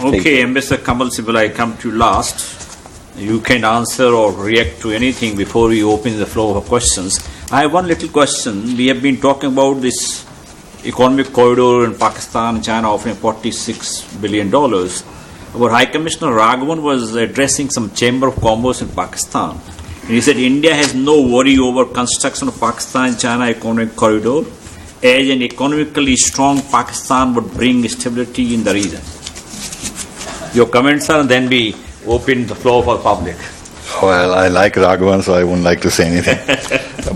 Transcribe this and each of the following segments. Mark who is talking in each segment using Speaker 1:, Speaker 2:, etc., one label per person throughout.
Speaker 1: Okay, Ambassador Kamal Sibal, I come to you last. You can answer or react to anything before we open the floor for questions. I have one little question. We have been talking about this economic corridor in Pakistan, China offering $46 billion. Our High Commissioner Raghavan was addressing some Chamber of Commerce in Pakistan. And he said India has no worry over construction of Pakistan-China economic corridor, as an economically strong Pakistan would bring stability in the region. Your comments are, and then we open the floor for public.
Speaker 2: Well, I like Raghavan, so I wouldn't like to say anything.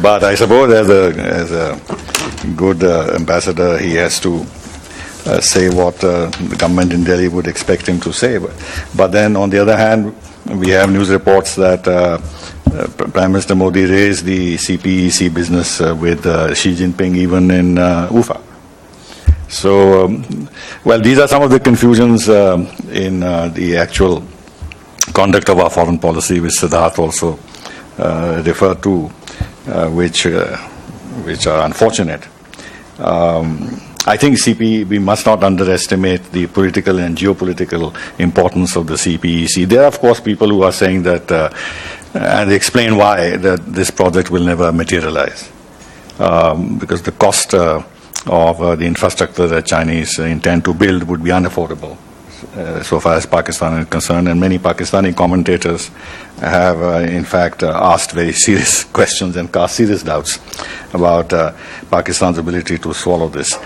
Speaker 2: But I suppose as a good ambassador, he has to say what the government in Delhi would expect him to say. But then, on the other hand, we have news reports that Prime Minister Modi raised the CPEC business with Xi Jinping even in UFA. So, well, these are some of the confusions in the actual conduct of our foreign policy, which Siddharth also referred to, which are unfortunate. I think we must not underestimate the political and geopolitical importance of the CPEC. There are, of course, people who are saying that, and they explain why, that this project will never materialize. Because the cost of the infrastructure that Chinese intend to build would be unaffordable, so far as Pakistan is concerned. And many Pakistani commentators have, in fact, asked very serious questions and cast serious doubts about Pakistan's ability to swallow this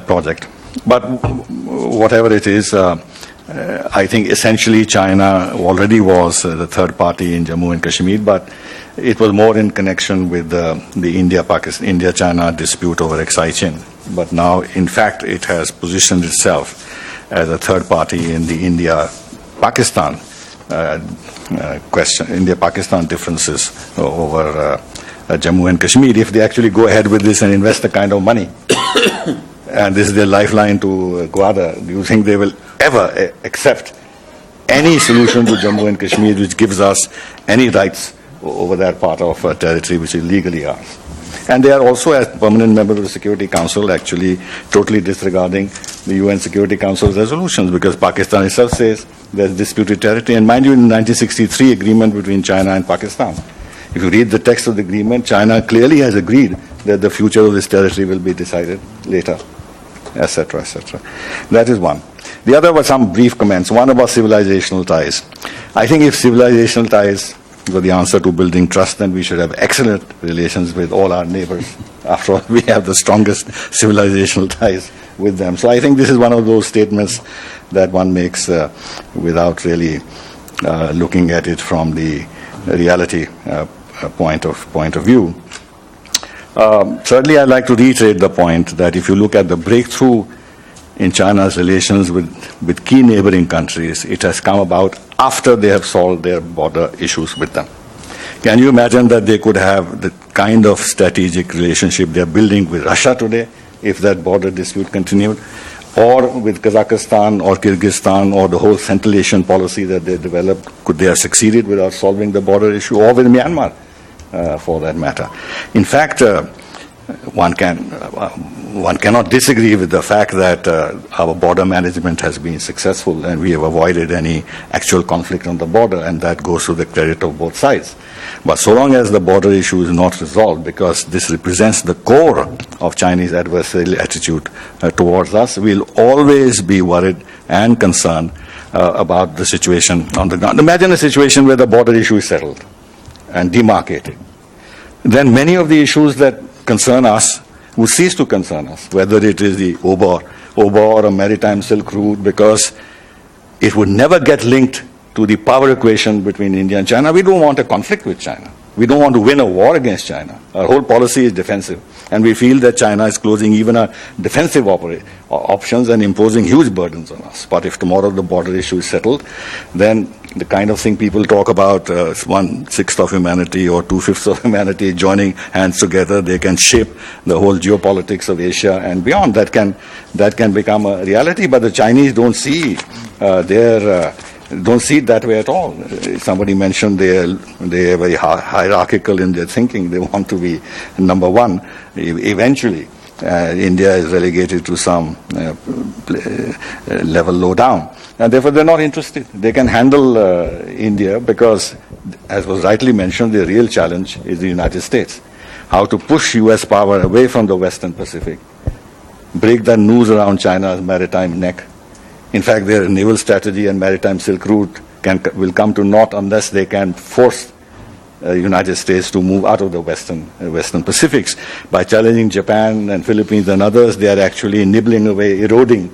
Speaker 2: project. But whatever it is, I think essentially China already was the third party in Jammu and Kashmir, but it was more in connection with the India-China dispute over excise chain. But now, in fact, it has positioned itself as a third party in the India-Pakistan question, India-Pakistan differences over Jammu and Kashmir. If they actually go ahead with this and invest the kind of money, and this is their lifeline to Gwadar, do you think they will ever accept any solution to Jammu and Kashmir which gives us any rights over that part of territory which is legally ours? And they are also, as permanent member of the Security Council, actually totally disregarding the UN Security Council's resolutions, because Pakistan itself says there's disputed territory. And mind you, in the 1963 agreement between China and Pakistan, if you read the text of the agreement, China clearly has agreed that the future of this territory will be decided later, etc., etc. That is one. The other were some brief comments. One about civilizational ties. I think if civilizational ties were the answer to building trust, then we should have excellent relations with all our neighbors. After all, we have the strongest civilizational ties with them. So I think this is one of those statements that one makes without really looking at it from the reality point of view. Thirdly, I'd like to reiterate the point that if you look at the breakthrough in China's relations with key neighboring countries, it has come about after they have solved their border issues with them. Can you imagine that they could have the kind of strategic relationship they are building with Russia today if that border dispute continued, or with Kazakhstan or Kyrgyzstan, or the whole Central Asian policy that they developed? Could they have succeeded without solving the border issue, or with Myanmar, for that matter? In fact, one cannot disagree with the fact that our border management has been successful and we have avoided any actual conflict on the border, and that goes to the credit of both sides. But so long as the border issue is not resolved, because this represents the core of Chinese adversarial attitude towards us, we'll always be worried and concerned about the situation on the ground. Imagine a situation where the border issue is settled and demarcated. Then many of the issues that concern us will cease to concern us, whether it is the OBOR or a maritime Silk Route, because it would never get linked to the power equation between India and China. We don't want a conflict with China. We don't want to win a war against China. Our whole policy is defensive. And we feel that China is closing even our defensive options and imposing huge burdens on us. But if tomorrow the border issue is settled, then the kind of thing people talk about, 1/6 of humanity or 2/5 of humanity joining hands together, they can shape the whole geopolitics of Asia and beyond. That can become a reality. But the Chinese don't see don't see it that way at all. Somebody mentioned they are very hierarchical in their thinking. They want to be number one eventually. India is relegated to some level low down. And therefore, they're not interested. They can handle India because, as was rightly mentioned, the real challenge is the United States. How to push U.S. power away from the Western Pacific, break the noose around China's maritime neck. In fact, their naval strategy and maritime Silk Route will come to naught unless they can force United States to move out of the Western Pacifics. By challenging Japan and Philippines and others, they are actually nibbling away, eroding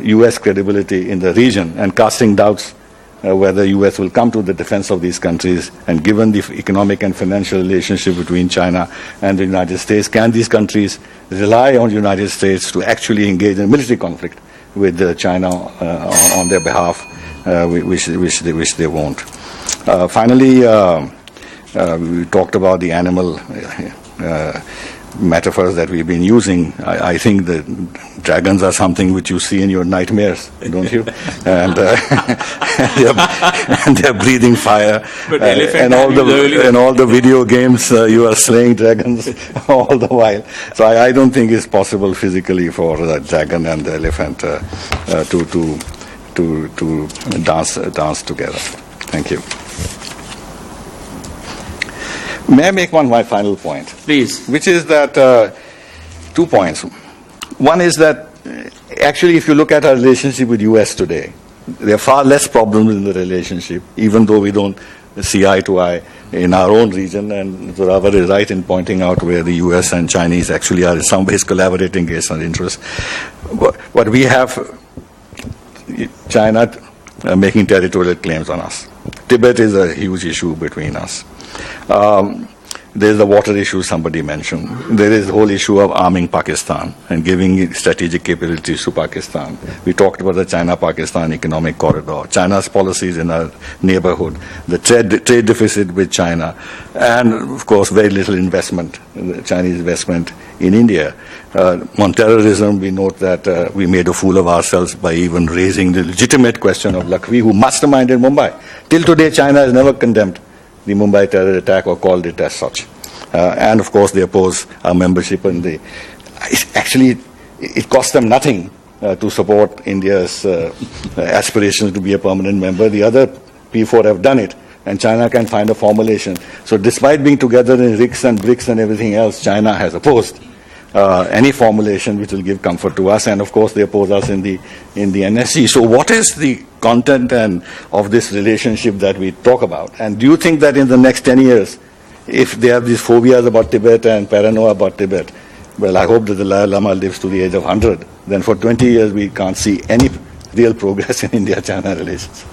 Speaker 2: U.S. credibility in the region and casting doubts whether U.S. will come to the defense of these countries. And given the economic and financial relationship between China and the United States, can these countries rely on the United States to actually engage in military conflict with China on their behalf, which they won't. Finally, we talked about the animal metaphors that we've been using. I think the dragons are something which you see in your nightmares, don't you? And they're breathing fire. And all the video games, you are slaying dragons all the while. So I don't think it's possible physically for the dragon and the elephant to dance together. Thank you. May I make my final point?
Speaker 1: Please.
Speaker 2: Which is that 2 points. One is that actually if you look at our relationship with US today, there are far less problems in the relationship, even though we don't see eye to eye in our own region, and Zorawar is right in pointing out where the US and Chinese actually are in some ways collaborating based on interest. But we have China making territorial claims on us. Tibet is a huge issue between us. There's the water issue somebody mentioned. There is the whole issue of arming Pakistan and giving strategic capabilities to Pakistan. We talked about the China-Pakistan economic corridor, China's policies in our neighborhood, the trade deficit with China, and of course very little investment, Chinese investment in India. On terrorism, we note that we made a fool of ourselves by even raising the legitimate question of Lakhvi, who masterminded Mumbai. Till today, China has never condemned the Mumbai terror attack or called it as such. And of course they oppose our membership in the... Actually, it cost them nothing to support India's aspirations to be a permanent member. The other P4 have done it, and China can find a formulation. So despite being together in RICS and BRICS and everything else, China has opposed any formulation which will give comfort to us, and of course they oppose us in the NSC. So what is the content of this relationship that we talk about? And do you think that in the next 10 years, if they have these phobias about Tibet and paranoia about Tibet, well, I hope that the Dalai Lama lives to the age of 100, then for 20 years we can't see any real progress in India-China relations.